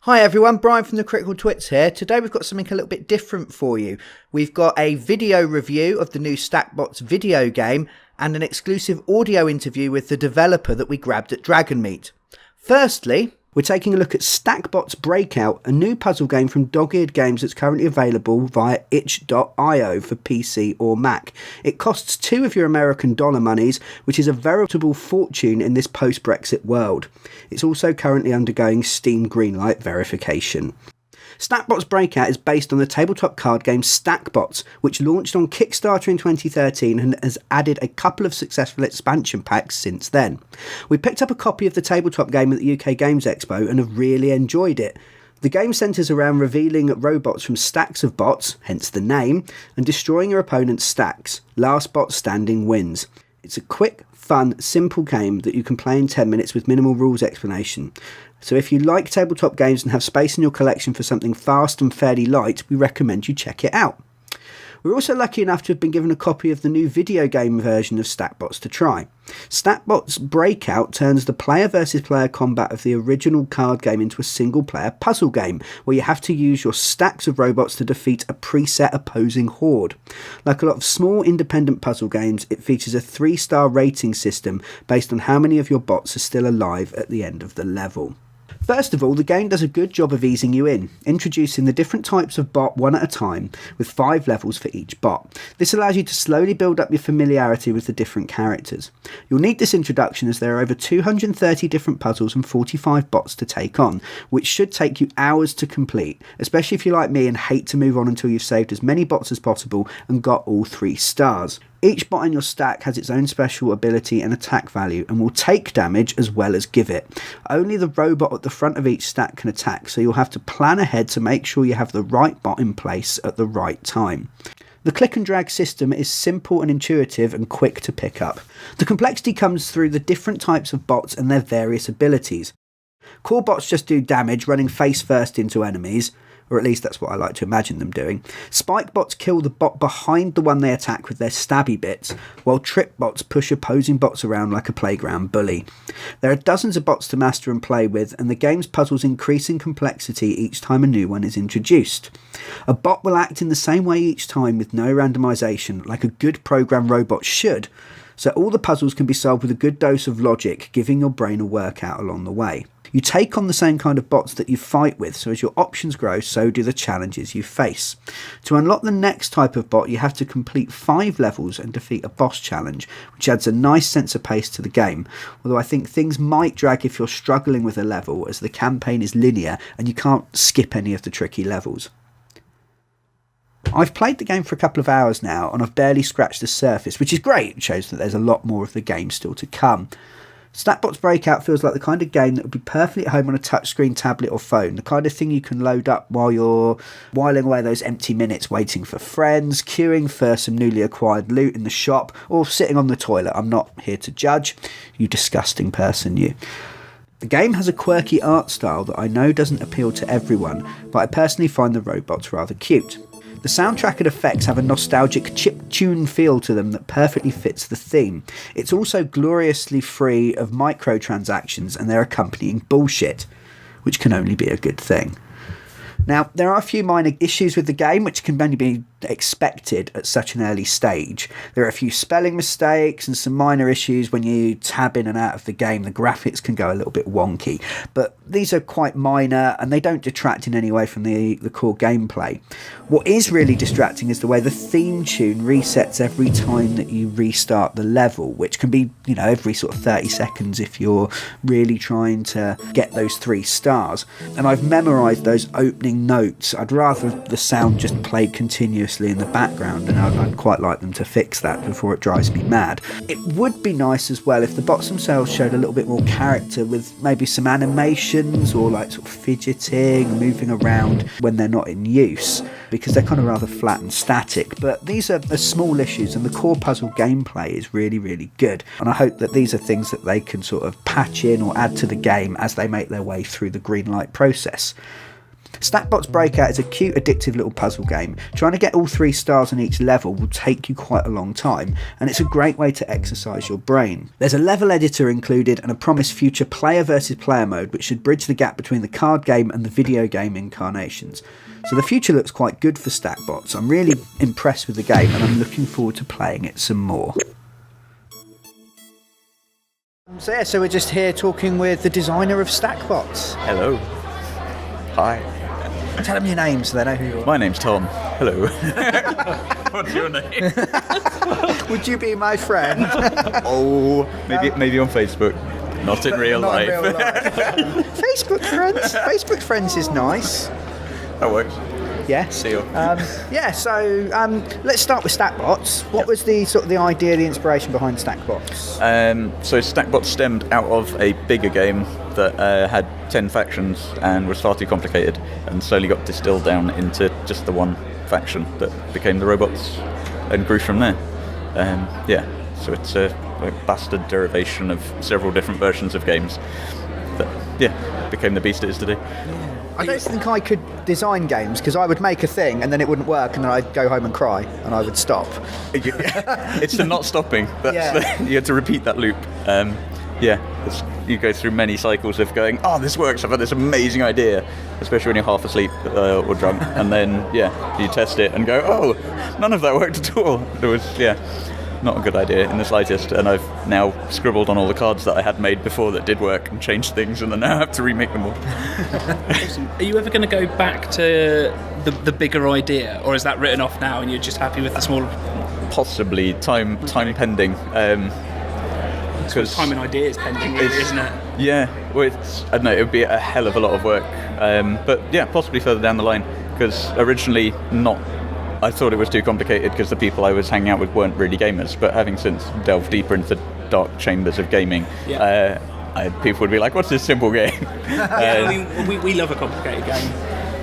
Hi everyone, Brian from the Critical Twits here. Today we've got something a little bit different for you. We've got a video review of the new Stak Bots video game and an exclusive audio interview with the developer that we grabbed at Dragon Meet. Firstly, we're taking a look at Stak Bots Breakout, a new puzzle game from Dogeared Games that's currently available via itch.io for PC or Mac. It costs 2 of your American dollar monies, which is a veritable fortune in this post-Brexit world. It's also currently undergoing Steam Greenlight verification. Stak Bots Breakout is based on the tabletop card game Stak Bots, which launched on Kickstarter in 2013 and has added a couple of successful expansion packs since then. We picked up a copy of the tabletop game at the UK Games Expo and have really enjoyed it. The game centres around revealing robots from stacks of bots, hence the name, and destroying your opponent's stacks. Last bot standing wins. It's a quick, fun, simple game that you can play in 10 minutes with minimal rules explanation. So if you like tabletop games and have space in your collection for something fast and fairly light, we recommend you check it out. We're also lucky enough to have been given a copy of the new video game version of Stak Bots to try. Stak Bots Breakout turns the player versus player combat of the original card game into a single player puzzle game, where you have to use your stacks of robots to defeat a preset opposing horde. Like a lot of small independent puzzle games, it features a 3-star rating system based on how many of your bots are still alive at the end of the level. First of all, the game does a good job of easing you in, introducing the different types of bot one at a time, with 5 levels for each bot. This allows you to slowly build up your familiarity with the different characters. You'll need this introduction as there are over 230 different puzzles and 45 bots to take on, which should take you hours to complete, especially if you're like me and hate to move on until you've saved as many bots as possible and got all 3 stars. Each bot in your stack has its own special ability and attack value and will take damage as well as give it. Only the robot at the front of each stack can attack, so you'll have to plan ahead to make sure you have the right bot in place at the right time. The click and drag system is simple and intuitive and quick to pick up. The complexity comes through the different types of bots and their various abilities. Core bots just do damage, running face first into enemies, or at least that's what I like to imagine them doing. Spike bots kill the bot behind the one they attack with their stabby bits, while trip bots push opposing bots around like a playground bully. There are dozens of bots to master and play with, and the game's puzzles increase in complexity each time a new one is introduced. A bot will act in the same way each time with no randomisation, like a good programmed robot should, so all the puzzles can be solved with a good dose of logic, giving your brain a workout along the way. You take on the same kind of bots that you fight with, so as your options grow, so do the challenges you face. To unlock the next type of bot, you have to complete 5 levels and defeat a boss challenge, which adds a nice sense of pace to the game, although I think things might drag if you're struggling with a level, as the campaign is linear and you can't skip any of the tricky levels. I've played the game for a couple of hours now and I've barely scratched the surface, which is great. It shows that there's a lot more of the game still to come. Stak Bots Breakout feels like the kind of game that would be perfectly at home on a touchscreen tablet or phone, the kind of thing you can load up while you're whiling away those empty minutes waiting for friends, queuing for some newly acquired loot in the shop, or sitting on the toilet. I'm not here to judge, you disgusting person, you. The game has a quirky art style that I know doesn't appeal to everyone, but I personally find the robots rather cute. The soundtrack and effects have a nostalgic chiptune feel to them that perfectly fits the theme. It's also gloriously free of microtransactions and their accompanying bullshit, which can only be a good thing. Now, there are a few minor issues with the game which can only be expected at such an early stage. There are a few spelling mistakes and some minor issues when you tab in and out of the game. The graphics can go a little bit wonky, but these are quite minor and they don't detract in any way from the core gameplay. What is really distracting is the way the theme tune resets every time that you restart the level, which can be, every sort of 30 seconds if you're really trying to get those 3 stars. And I've memorised those opening notes. I'd rather the sound just played continuously in the background, and I'd quite like them to fix that before it drives me mad. It would be nice as well if the bots themselves showed a little bit more character, with maybe some animations or like sort of fidgeting, moving around when they're not in use, because they're kind of rather flat and static. But these are small issues, and the core puzzle gameplay is really, really good, and I hope that these are things that they can sort of patch in or add to the game as they make their way through the Greenlight process. Stak Bots Breakout is a cute, addictive little puzzle game. Trying to get all 3 stars on each level will take you quite a long time, and it's a great way to exercise your brain. There's a level editor included and a promised future player versus player mode which should bridge the gap between the card game and the video game incarnations. So the future looks quite good for Stak Bots. I'm really impressed with the game and I'm looking forward to playing it some more. So we're just here talking with the designer of Stak Bots. Hello. Hi. Tell them your name so they know who you are. My name's Tom. Hello. What's your name? Would you be my friend? Maybe on Facebook. Not in real Not life. in real life. Facebook friends. Facebook friends is nice. That works. Yeah. See you. So let's start with Stak Bots. What was the sort of the idea, the inspiration behind Stak Bots? So Stak Bots stemmed out of a bigger game that had 10 factions and was far too complicated, and slowly got distilled down into just the one faction that became the robots and grew from there. So it's a bastard derivation of several different versions of games that became the beast it is today. I don't think I could design games because I would make a thing and then it wouldn't work and then I'd go home and cry and I would stop. It's the not stopping. You had to repeat that loop. You go through many cycles of going, oh, this works, I've had this amazing idea, especially when you're half asleep or drunk, and then you test it and go, oh, none of that worked at all. It was not a good idea in the slightest, and I've now scribbled on all the cards that I had made before that did work and changed things, and then now I have to remake them all. Are you ever going to go back to the bigger idea, or is that written off now and you're just happy with the smaller? Possibly, time pending. Because time and idea is pending, really, isn't it? Yeah, well, I don't know, it would be a hell of a lot of work, but possibly further down the line, because originally I thought it was too complicated because the people I was hanging out with weren't really gamers, but having since delved deeper into the dark chambers of gaming, people would be like, what's this simple game? We love a complicated game.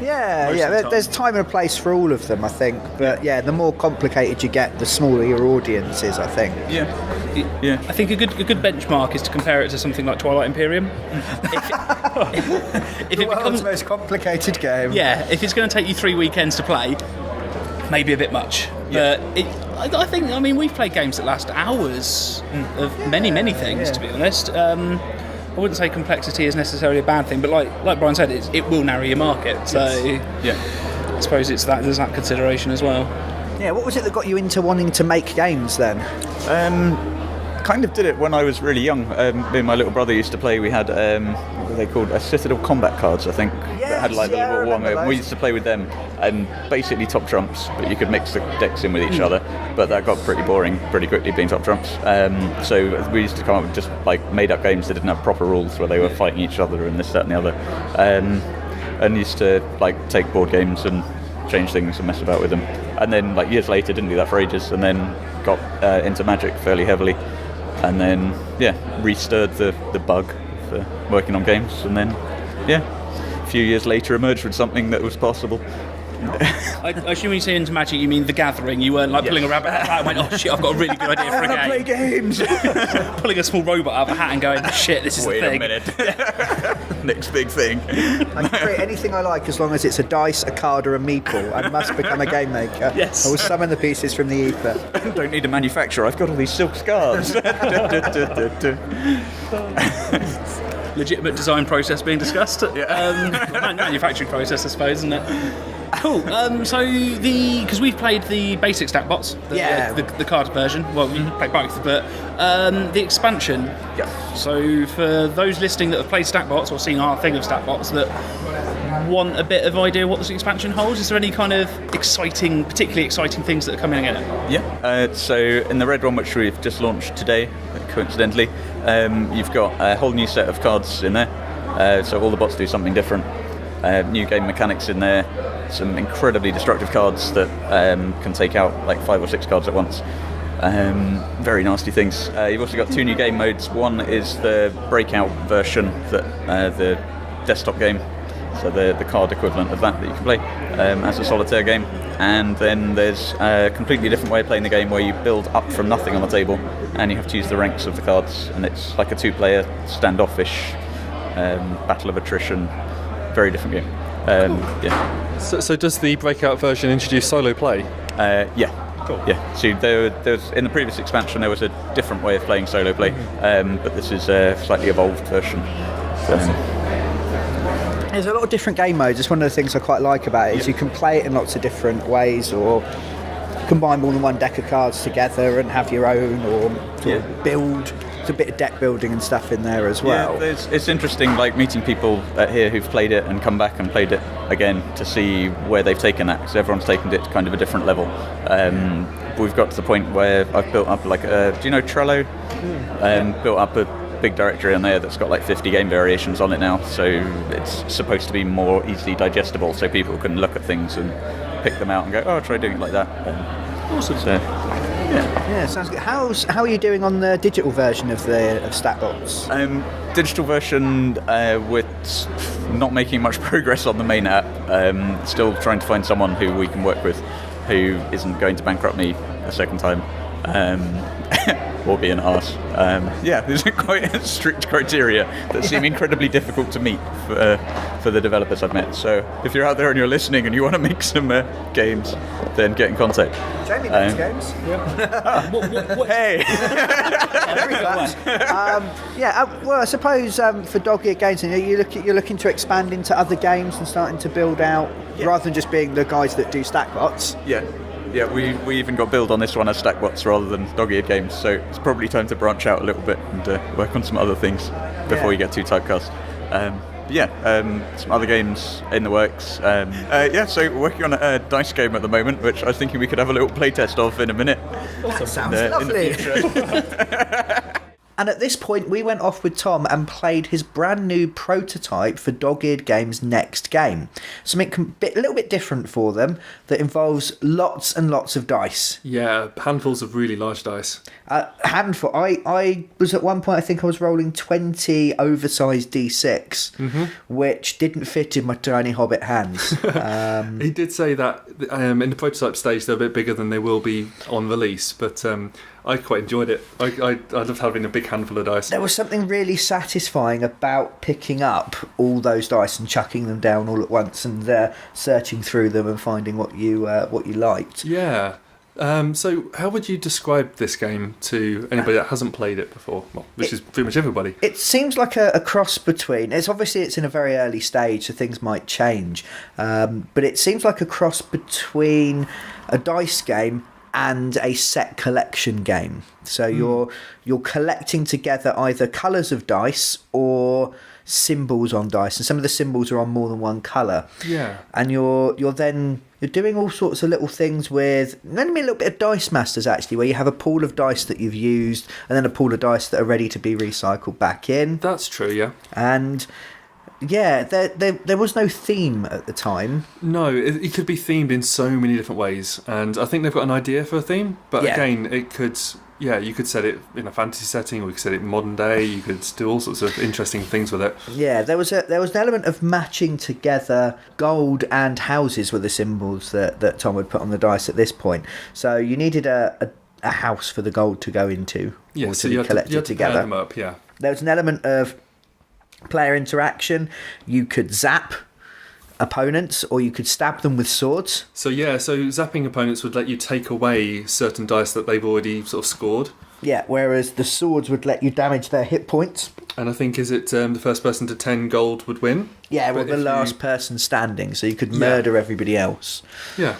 There's time and a place for all of them, I think, but the more complicated you get, the smaller your audience is, I think. I think a good benchmark is to compare it to something like Twilight Imperium. If it becomes the most complicated game. If it's going to take you 3 weekends to play, maybe a bit much. But I think we've played games that last hours of many things, to be honest. I wouldn't say complexity is necessarily a bad thing, but like Brian said, it will narrow your market. So I suppose there's that consideration as well. What was it that got you into wanting to make games then? Kind of did it when I was really young. Me and my little brother used to play. We had what were they called? Citadel combat cards, I think. That had the little one. We used to play with them, and basically top trumps. But you could mix the decks in with each other. But that got pretty boring pretty quickly, being top trumps. So we used to come up with just made up games that didn't have proper rules, where they were fighting each other and this, that, and the other. And used to take board games and change things and mess about with them. And then years later, didn't do that for ages, and then got into Magic fairly heavily. And then, re-stirred the bug for working on games, and then, a few years later emerged with something that was possible. I assume when you say into Magic, you mean The Gathering. You weren't pulling a rabbit out of a hat and went, oh shit, I've got a really good idea for a game. I play games. Pulling a small robot out of a hat and going, shit, this is the thing. Wait a minute. Next big thing. I can create anything I like as long as it's a dice, a card, or a meeple. I must become a game maker. Yes. I will summon the pieces from the ether. Don't need a manufacturer. I've got all these silk scarves. Legitimate design process being discussed. Manufacturing process, I suppose, isn't it? Cool. Because we've played the basic Stak Bots, the card version. Well, we played both, but the expansion. Yeah. So for those listening that have played Stak Bots or seen our thing of Stak Bots that want a bit of idea what this expansion holds, is there any kind of particularly exciting things that are coming in it? Yeah. So in the red one, which we've just launched today, coincidentally, you've got a whole new set of cards in there. So all the bots do something different. New game mechanics in there. Some incredibly destructive cards that can take out 5 or 6 cards at once. Very nasty things. You've also got 2 new game modes. One is the Breakout version, that the desktop game, so the card equivalent of that you can play as a solitaire game. And then there's a completely different way of playing the game, where you build up from nothing on the table, and you have to use the ranks of the cards, and it's like a 2-player standoffish battle of attrition. Very different game. Yeah. So does the Breakout version introduce solo play? Yeah. Cool. Yeah, so there's in the previous expansion there was a different way of playing solo play, but this is a slightly evolved version. There's a lot of different game modes. It's one of the things I quite like about it, is you can play it in lots of different ways, or combine more than one deck of cards together and have your own, or sort of build. There's a bit of deck building and stuff in there as well. Yeah, it's interesting, like meeting people here who've played it and come back and played it again to see where they've taken that, because everyone's taken it to kind of a different level. We've got to the point where I've built up like do you know Trello? Built up a big directory on there that's got like 50 game variations on it now, so it's supposed to be more easily digestible, so people can look at things and pick them out and go, oh, try doing it like that. Awesome. So, Yeah, sounds good. How are you doing on the digital version of Stak Bots? digital version with not making much progress on the main app. Still trying to find someone who we can work with who isn't going to bankrupt me a second time. Or be an arse. There's quite a strict criteria that seem incredibly difficult to meet for the developers I've met. So if you're out there and you're listening and you want to make some games, then get in contact. Jamie makes games. Hey! Well, I suppose for Dogeared Games, you're looking to expand into other games and starting to build out, rather than just being the guys that do Stak Bots. Yeah, we even got billed on this one as Stak Bots rather than Dogeared Games, so it's probably time to branch out a little bit and work on some other things before you get too typecast. Some other games in the works. So we're working on a dice game at the moment, which I was thinking we could have a little playtest of in a minute. That sounds lovely. And at this point, we went off with Tom and played his brand new prototype for Dogeared Games' next game. Something a little bit different for them that involves lots and lots of dice. Yeah, handfuls of really large dice. Handful. I was at one point, I think I was rolling 20 oversized D6, which didn't fit in my tiny hobbit hands. He did say that in the prototype stage they're a bit bigger than they will be on release, but I quite enjoyed it. I loved having a big handful of dice. There was something really satisfying about picking up all those dice and chucking them down all at once and searching through them and finding what you liked. Yeah. So how would you describe this game to anybody that hasn't played it before? Well, which is pretty much everybody. It seems like a cross between... It's in a very early stage, so things might change. But it seems like a cross between a dice game and a set collection game. So you're collecting together either colours of dice or symbols on dice, and some of the symbols are on more than one colour. Yeah. And you're doing all sorts of little things with maybe a little bit of Dice Masters, actually, where you have a pool of dice that you've used and then a pool of dice that are ready to be recycled back in. That's true, yeah. And yeah, there was no theme at the time. No, it could be themed in so many different ways, and I think they've got an idea for a theme, but again, it could... Yeah, you could set it in a fantasy setting, or you could set it in modern day. You could do all sorts of interesting things with it. Yeah, there was an element of matching together gold and houses were the symbols that Tom would put on the dice at this point. So you needed a house for the gold to go into, or to be collected together. Pair them up, yeah. There was an element of player interaction. You could zap opponents, or you could stab them with swords. So zapping opponents would let you take away certain dice that they've already sort of scored. Yeah, whereas the swords would let you damage their hit points. And I think, is it the first person to 10 gold would win? Yeah, well, the last person standing, so you could murder everybody else. Yeah.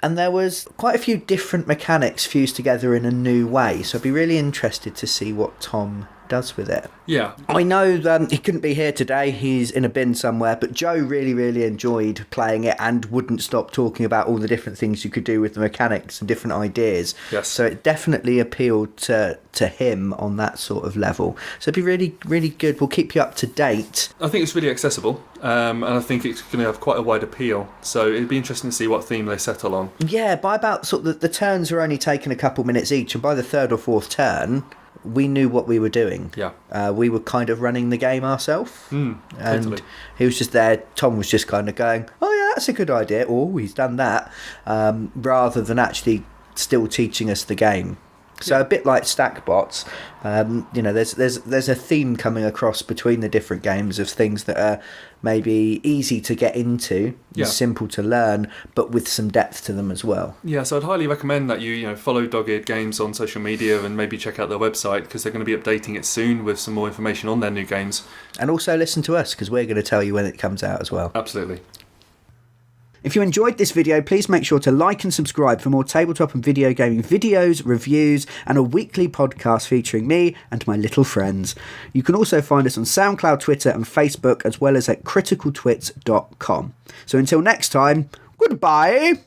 And there was quite a few different mechanics fused together in a new way, so I'd be really interested to see what Tom does with it. Yeah. I know he couldn't be here today, he's in a bin somewhere, but Joe really, really enjoyed playing it and wouldn't stop talking about all the different things you could do with the mechanics and different ideas. Yes. So it definitely appealed to him on that sort of level. So it'd be really, really good. We'll keep you up to date. I think it's really accessible, and I think it's going to have quite a wide appeal. So it'd be interesting to see what theme they settle on. Yeah, by about sort of the turns are only taking a couple minutes each, and by the third or fourth turn, we knew what we were doing. Yeah. We were kind of running the game ourselves. And totally. He was just there. Tom was just kind of going, oh yeah, that's a good idea. Oh, he's done that. Rather than actually still teaching us the game. So a bit like Stak Bots, there's a theme coming across between the different games of things that are maybe easy to get into, simple to learn, but with some depth to them as well. Yeah, so I'd highly recommend that you follow Dogeared Games on social media and maybe check out their website, because they're going to be updating it soon with some more information on their new games. And also listen to us, because we're going to tell you when it comes out as well. Absolutely. If you enjoyed this video, please make sure to like and subscribe for more tabletop and video gaming videos, reviews, and a weekly podcast featuring me and my little friends. You can also find us on SoundCloud, Twitter, and Facebook, as well as at criticaltwits.com. So until next time, goodbye!